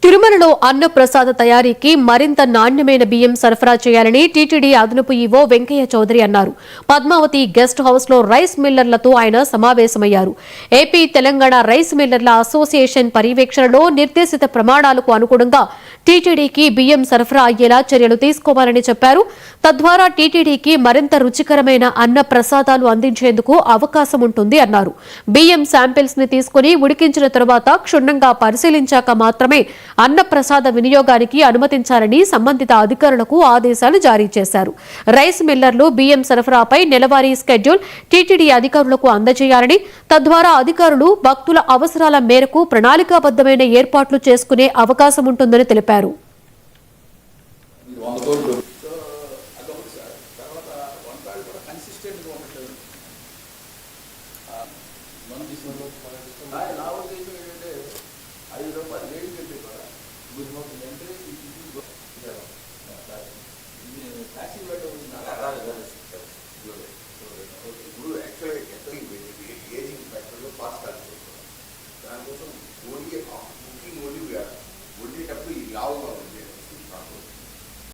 తిరుమలలో అన్న ప్రసాద తయారీకి మరింత నాణ్యమైన బియ్యం సరఫరా చేయాలని టీటీడీ అదనపు ఈవో వెంకయ్య చౌదరి అన్నారు. పద్మావతి గెస్ట్ హౌస్ లో రైస్ మిల్లర్లతో ఆయన సమావేశమయ్యారు. ఏపీ తెలంగాణ రైస్ మిల్లర్ల అసోసియేషన్ పర్యవేక్షణలో నిర్దేశిత ప్రమాణాలకు అనుగుణంగా టీటీడీకి బియ్యం సరఫరా అయ్యేలా చర్యలు తీసుకోవాలని చెప్పారు. తద్వారా టీటీడీకి మరింత రుచికరమైన అన్న ప్రసాదాలు అందించేందుకు అవకాశం ఉంటుంది అన్నారు. బియ్యం శాంపిల్స్ ని తీసుకుని ఉడికించిన తర్వాత క్షుణ్ణంగా పరిశీలించాక మాత్రమే అన్న ప్రసాద వినియోగానికి అనుమతించాలని సంబంధిత అధికారులకు ఆదేశాలు జారీ చేశారు. రైస్ మిల్లర్లు బియ్యం సరఫరాపై నెలవారీ స్కెడ్యూల్ టీటీడీ అధికారులకు అందజేయాలని, తద్వారా అధికారులు భక్తుల అవసరాల మేరకు ప్రణాళికాబద్దమైన ఏర్పాట్లు చేసుకునే అవకాశం ఉంటుందని తెలిపారు.